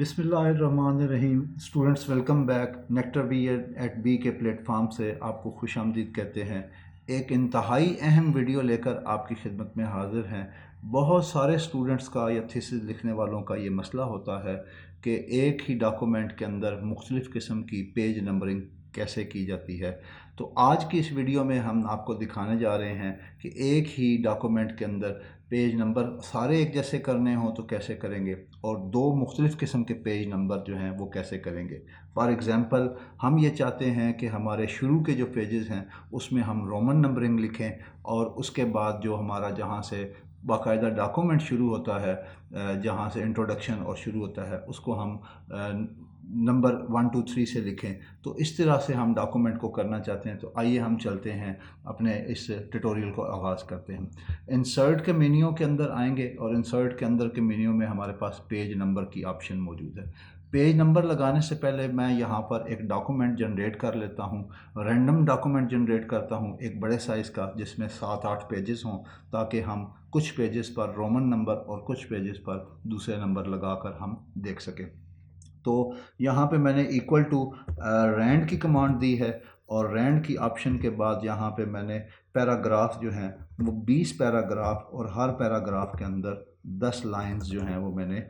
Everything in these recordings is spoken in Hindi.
बिस्मिल्लाहिर्रहमानिर्रहीम। Students welcome back. Nectar B एट बी के प्लेटफार्म से आपको खुशामदीद कहते हैं। एक इंतहाई अहम वीडियो लेकर आपकी खिदमत में हाजिर हैं। बहुत सारे स्टूडेंट्स का या थीसिस लिखने वालों का ये मसला होता है कि एक ही डॉक्यूमेंट के अंदर मुख्तलिफ़ किस्म की पेज नंबरिंग कैसे की जाती है। तो आज की इस वीडियो में हम आपको दिखाने जा रहे हैं कि एक ही डॉक्यूमेंट के अंदर पेज नंबर सारे एक जैसे करने हों तो कैसे करेंगे, और दो मुख्तलिफ़ किस्म के पेज नंबर जो हैं वो कैसे करेंगे। फॉर एग्ज़ाम्पल, हम ये चाहते हैं कि हमारे शुरू के जो पेजेस हैं उसमें हम रोमन नंबरिंग लिखें, और उसके बाद जो हमारा जहाँ से बाकायदा डॉक्यूमेंट शुरू होता है, जहाँ से इंट्रोडक्शन और शुरू होता है, उसको हम नंबर 1 2 3 से लिखें। तो इस तरह से हम डॉक्यूमेंट को करना चाहते हैं। तो आइए हम चलते हैं, अपने इस ट्यूटोरियल को आगाज़ करते हैं। इंसर्ट के मेन्यू के अंदर आएंगे और इंसर्ट के अंदर के मेन्यू में हमारे पास पेज नंबर की ऑप्शन मौजूद है। पेज नंबर लगाने से पहले मैं यहाँ पर एक डॉक्यूमेंट जनरेट कर लेता हूँ। रैंडम डॉक्यूमेंट जनरेट करता हूँ एक बड़े साइज़ का, जिसमें 7 8 पेजेस हों, ताकि हम कुछ पेजेस पर रोमन नंबर और कुछ पेजेस पर दूसरे नंबर लगाकर हम देख सकें। तो यहाँ पे मैंने इक्वल टू रैंड की कमांड दी है, और रैंड की ऑप्शन के बाद यहाँ पे मैंने पैराग्राफ जो हैं वो 20 पैराग्राफ, और हर पैराग्राफ के अंदर 10 लाइंस जो हैं वो मैंने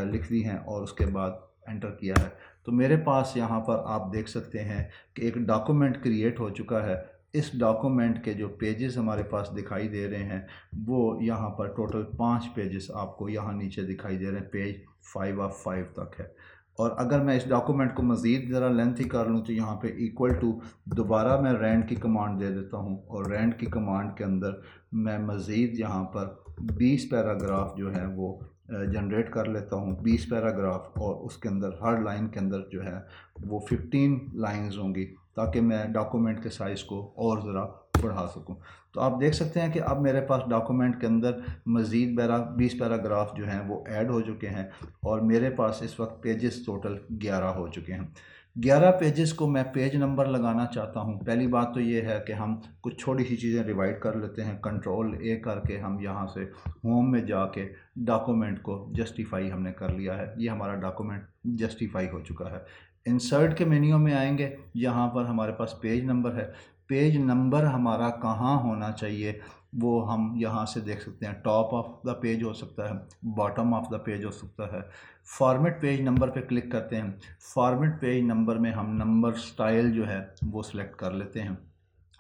लिख दी हैं, और उसके बाद एंटर किया है। तो मेरे पास यहाँ पर आप देख सकते हैं कि एक डॉक्यूमेंट क्रिएट हो चुका है। इस डॉक्यूमेंट के जो पेजेस हमारे पास दिखाई दे रहे हैं वो यहाँ पर टोटल 5 पेजेस आपको यहाँ नीचे दिखाई दे रहे हैं। पेज 5 ऑफ 5 तक है। और अगर मैं इस डॉक्यूमेंट को मज़ीद ज़रा लेंथी कर लूँ तो यहाँ पे इक्वल टू दोबारा मैं रैंड की कमांड दे देता हूँ, और रैंड की कमांड के अंदर मैं मज़ीद यहाँ पर 20 पैराग्राफ जो है वो जनरेट कर लेता हूँ। 20 पैराग्राफ, और उसके अंदर हर लाइन के अंदर जो है वो 15 लाइंस होंगी, ताकि मैं डॉक्यूमेंट के साइज़ को और ज़रा बढ़ा सकूं। तो आप देख सकते हैं कि अब मेरे पास डॉक्यूमेंट के अंदर मज़ीद 20 पैराग्राफ जो हैं वो ऐड हो चुके हैं, और मेरे पास इस वक्त पेजेस टोटल 11 हो चुके हैं। 11 पेजेस को मैं पेज नंबर लगाना चाहता हूं। पहली बात तो ये है कि हम कुछ छोटी सी चीज़ें रिवाइड कर लेते हैं। कंट्रोल ए करके हम यहाँ से होम में जाके डॉक्यूमेंट को जस्टिफाई हमने कर लिया है। ये हमारा डॉक्यूमेंट जस्टिफाई हो चुका है। इंसर्ट के मेन्यू में आएंगे, यहाँ पर हमारे पास पेज नंबर है। पेज नंबर हमारा कहाँ होना चाहिए वो हम यहाँ से देख सकते हैं। टॉप ऑफ द पेज हो सकता है, बॉटम ऑफ द पेज हो सकता है। फॉर्मेट पेज नंबर पे क्लिक करते हैं। फॉर्मेट पेज नंबर में हम नंबर स्टाइल जो है वो सिलेक्ट कर लेते हैं।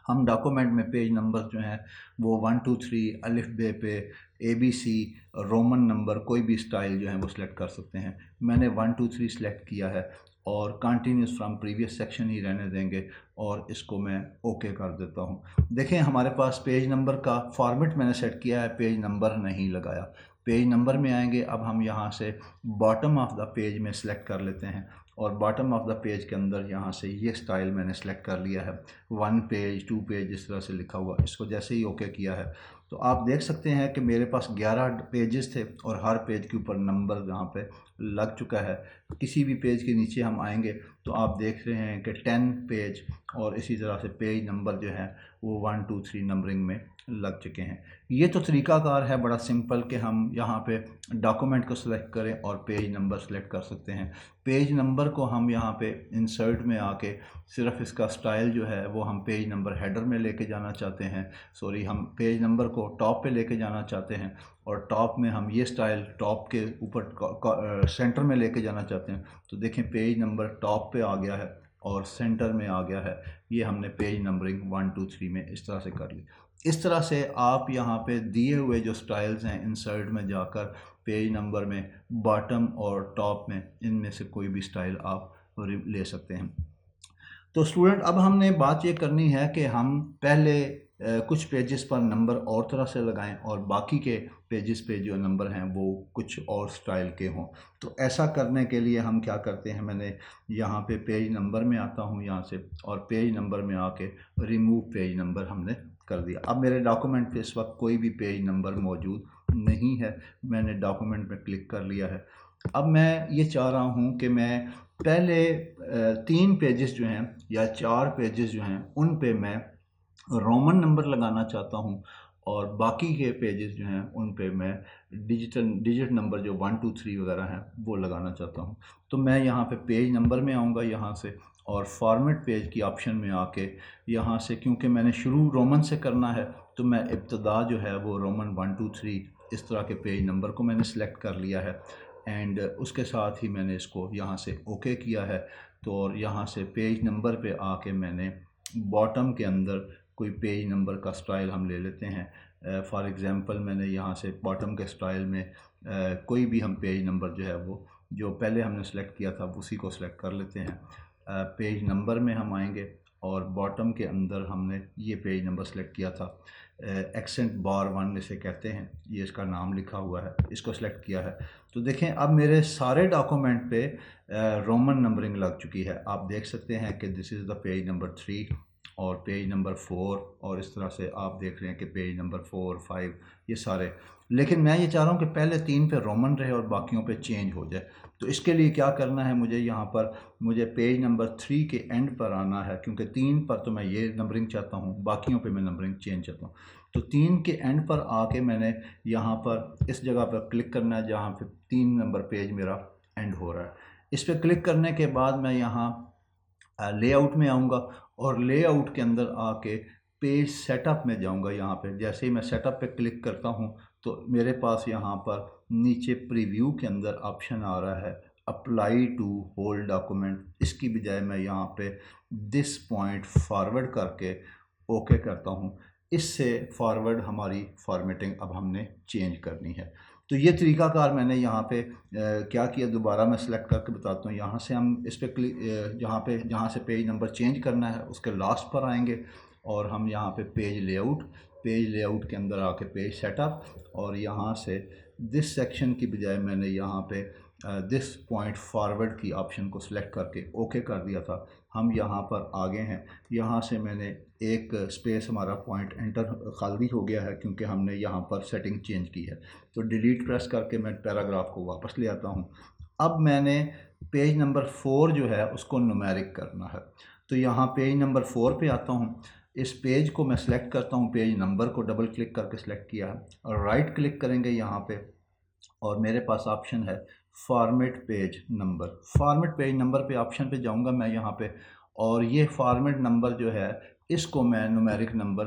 हम डॉक्यूमेंट में पेज नंबर जो हैं वो 1 2 3 अलिफ बे पे ABC रोमन नंबर कोई भी स्टाइल जो है वो सिलेक्ट कर सकते हैं। मैंने 1 2 3 सिलेक्ट किया है, और कंटिन्यूस फ्रॉम प्रीवियस सेक्शन ही रहने देंगे, और इसको मैं ओके कर देता हूँ। देखें, हमारे पास पेज नंबर का फॉर्मेट मैंने सेट किया है, पेज नंबर नहीं लगाया। पेज नंबर में आएंगे, अब हम यहाँ से बॉटम ऑफ द पेज में सिलेक्ट कर लेते हैं, और बॉटम ऑफ द पेज के अंदर यहाँ से ये स्टाइल मैंने सेलेक्ट कर लिया है। 1 पेज 2 पेज इस तरह से लिखा हुआ, इसको जैसे ही ओके किया है तो आप देख सकते हैं कि मेरे पास 11 पेजेस थे, और हर पेज के ऊपर नंबर यहाँ पे लग चुका है। किसी भी पेज के नीचे हम आएंगे तो आप देख रहे हैं कि 10 पेज, और इसी तरह से पेज नंबर जो है वो 1 2 3 नंबरिंग में लग चुके हैं। ये तो तरीकाकार है बड़ा सिंपल कि हम यहाँ पे डॉक्यूमेंट को सिलेक्ट करें और पेज नंबर सेलेक्ट कर सकते हैं। पेज नंबर को हम यहाँ पे इंसर्ट में आके सिर्फ इसका स्टाइल जो है वो हम पेज नंबर हेडर में लेके जाना चाहते हैं। सॉरी, हम पेज नंबर को टॉप पे लेके जाना चाहते हैं, और टॉप में हम ये स्टाइल टॉप के ऊपर सेंटर में लेके जाना चाहते हैं। तो देखें, पेज नंबर टॉप पे आ गया है और सेंटर में आ गया है। ये हमने पेज नंबरिंग 1 2 3 में इस तरह से कर ली। इस तरह से आप यहाँ पे दिए हुए जो स्टाइल्स हैं इंसर्ट में जाकर पेज नंबर में बॉटम और टॉप में इनमें से कोई भी स्टाइल आप ले सकते हैं। तो स्टूडेंट, अब हमने बात ये करनी है कि हम पहले कुछ पेजेस पर नंबर और तरह से लगाएं, और बाकी के पेजेस पे जो नंबर हैं वो कुछ और स्टाइल के हों। तो ऐसा करने के लिए हम क्या करते हैं, मैंने यहाँ पे पेज नंबर में आता हूँ यहाँ से, और पेज नंबर में आके रिमूव पेज नंबर हमने कर दिया। अब मेरे डॉक्यूमेंट पे इस वक्त कोई भी पेज नंबर मौजूद नहीं है। मैंने डॉक्यूमेंट में क्लिक कर लिया है। अब मैं ये चाह रहा हूँ कि मैं पहले 3 पेजेस जो हैं या 4 पेजेस जो हैं उन पे मैं रोमन नंबर लगाना चाहता हूँ, और बाकी के पेजेस जो हैं उन पे मैं डिजिट नंबर जो 1 2 3 वगैरह हैं वो लगाना चाहता हूँ। तो मैं यहाँ पे पेज नंबर में आऊँगा यहाँ से, और फॉर्मेट पेज की ऑप्शन में आके यहाँ से, क्योंकि मैंने शुरू रोमन से करना है तो मैं इब्तदा जो है वो रोमन 1 2 3 इस तरह के पेज नंबर को मैंने सेलेक्ट कर लिया है। एंड उसके साथ ही मैंने इसको यहाँ से ओके किया है। तो और यहाँ से पेज नंबर पे आके मैंने बॉटम के अंदर कोई पेज नंबर का स्टाइल हम ले लेते हैं। फॉर एग्ज़ाम्पल मैंने यहाँ से बॉटम के स्टाइल में कोई भी हम पेज नंबर जो है वो जो पहले हमने सेलेक्ट किया था उसी को सिलेक्ट कर लेते हैं। पेज नंबर में हम आएंगे और बॉटम के अंदर हमने ये पेज नंबर सेलेक्ट किया था, एक्सेंट बार 1 इसे कहते हैं, ये इसका नाम लिखा हुआ है, इसको सेलेक्ट किया है। तो देखें अब मेरे सारे डॉक्यूमेंट पे रोमन नंबरिंग लग चुकी है। आप देख सकते हैं कि this is the page number 3 और पेज नंबर 4, और इस तरह से आप देख रहे हैं कि पेज नंबर 4 5 ये सारे। लेकिन मैं ये चाह रहा हूँ कि पहले 3 पे रोमन रहे और बाकियों पे चेंज हो जाए। तो इसके लिए क्या करना है, मुझे यहाँ पर मुझे पेज नंबर 3 के एंड पर आना है, क्योंकि 3 पर तो मैं ये नंबरिंग चाहता हूँ, बाकियों पे मैं नंबरिंग चेंज चाहता हूँ। तो 3 के एंड पर आके मैंने यहाँ पर इस जगह पर क्लिक करना है जहाँ पे 3 नंबर पेज मेरा एंड हो रहा है। इस पर क्लिक करने के बाद मैं यहाँ लेआउट में आऊँगा और लेआउट के अंदर आके पेज सेटअप में जाऊँगा। यहाँ पे जैसे ही मैं सेटअप पे क्लिक करता हूँ तो मेरे पास यहाँ पर नीचे प्रीव्यू के अंदर ऑप्शन आ रहा है अप्लाई टू होल डॉक्यूमेंट। इसकी बजाय मैं यहाँ पे दिस पॉइंट फॉरवर्ड करके ओके करता हूँ। इससे फॉरवर्ड हमारी फॉर्मेटिंग अब हमने चेंज करनी है। तो ये तरीकाकार मैंने यहाँ पे क्या किया, दोबारा मैं सेलेक्ट करके बताता हूँ। यहाँ से हम इस पर क्लिक, जहाँ से पेज नंबर चेंज करना है उसके लास्ट पर आएंगे और हम यहाँ पे पेज लेआउट के अंदर आके पेज सेटअप, और यहाँ से दिस सेक्शन की बजाय मैंने यहाँ पे दिस पॉइंट फॉरवर्ड की ऑप्शन को सिलेक्ट करके ओके कर दिया था। हम यहाँ पर आगे हैं, यहाँ से मैंने एक स्पेस, हमारा पॉइंट एंटर खाली हो गया है क्योंकि हमने यहाँ पर सेटिंग चेंज की है। तो डिलीट प्रेस करके मैं पैराग्राफ को वापस ले आता हूँ। अब मैंने पेज नंबर 4 जो है उसको न्यूमेरिक करना है। तो यहाँ पेज नंबर 4 पे आता हूँ, इस पेज को मैं सेलेक्ट करता हूँ, पेज नंबर को डबल क्लिक करके सेलेक्ट किया है और राइट क्लिक करेंगे यहाँ पे, और मेरे पास ऑप्शन है फॉर्मेट पेज नंबर पे ऑप्शन पे जाऊंगा मैं यहाँ पे, और ये फॉर्मेट नंबर जो है इसको मैं न्यूमेरिक नंबर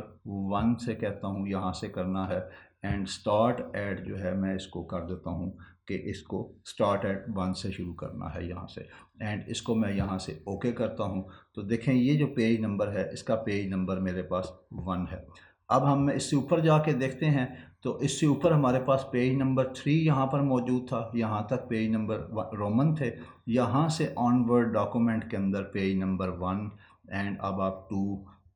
1 से कहता हूँ, यहाँ से करना है। एंड स्टार्ट एट जो है मैं इसको कर देता हूँ कि इसको स्टार्ट एट 1 से शुरू करना है यहाँ से, एंड इसको मैं यहाँ से ओके करता हूँ। तो देखें ये जो पेज नंबर है इसका पेज नंबर मेरे पास 1 है। अब हम इससे ऊपर जाके देखते हैं तो इससे ऊपर हमारे पास पेज नंबर 3 यहाँ पर मौजूद था, यहाँ तक पेज नंबर रोमन थे। यहाँ से ऑनवर्ड डॉक्यूमेंट के अंदर पेज नंबर 1 एंड अब आप 2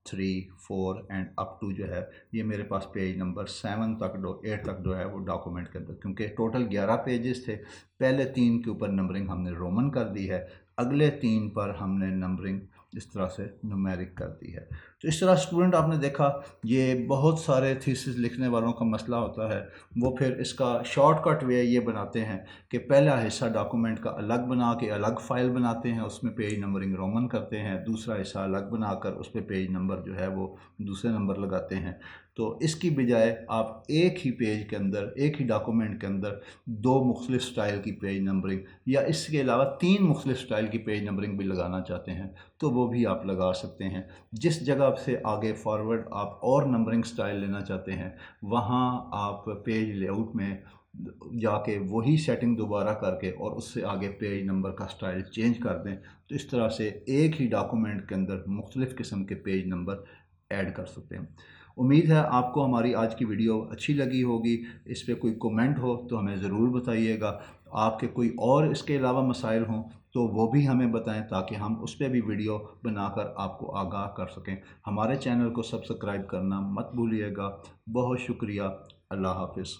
3 4 एंड अप टू जो है ये मेरे पास पेज नंबर 7 तक 8 तक जो है वो डॉक्यूमेंट के अंदर, क्योंकि टोटल 11 पेजेस थे। पहले 3 के ऊपर नंबरिंग हमने रोमन कर दी है, अगले 3 पर हमने नंबरिंग इस तरह से न्यूमेरिक कर दी है। तो इस तरह स्टूडेंट आपने देखा, ये बहुत सारे थीसिस लिखने वालों का मसला होता है, वो फिर इसका शॉर्टकट वे ये बनाते हैं कि पहला हिस्सा डॉक्यूमेंट का अलग बना के अलग फ़ाइल बनाते हैं, उसमें पेज नंबरिंग रोमन करते हैं, दूसरा हिस्सा अलग बनाकर उस पर पेज नंबर जो है वो दूसरे नंबर लगाते हैं। तो इसकी बजाय आप एक ही पेज के अंदर, एक ही डॉक्यूमेंट के अंदर 2 मुख्तलिफ स्टाइल की पेज नंबरिंग या इसके अलावा 3 मुख्तलिफ स्टाइल की पेज नंबरिंग भी लगाना चाहते हैं तो वो भी आप लगा सकते हैं। जिस जगह से आगे फॉरवर्ड आप और नंबरिंग स्टाइल लेना चाहते हैं वहाँ आप पेज लेआउट में जाके वही सेटिंग दोबारा करके और उससे आगे पेज नंबर का स्टाइल चेंज कर दें। तो इस तरह से एक ही डॉक्यूमेंट के अंदर मुख्तलिफ़ किस्म के पेज नंबर ऐड कर सकते हैं। उम्मीद है आपको हमारी आज की वीडियो अच्छी लगी होगी। इस पर कोई कमेंट हो तो हमें ज़रूर बताइएगा। आपके कोई और इसके अलावा मसाइल हों तो वो भी हमें बताएं ताकि हम उस पर भी वीडियो बनाकर आपको आगाह कर सकें। हमारे चैनल को सब्सक्राइब करना मत भूलिएगा। बहुत शुक्रिया। अल्लाह हाफ़िज़।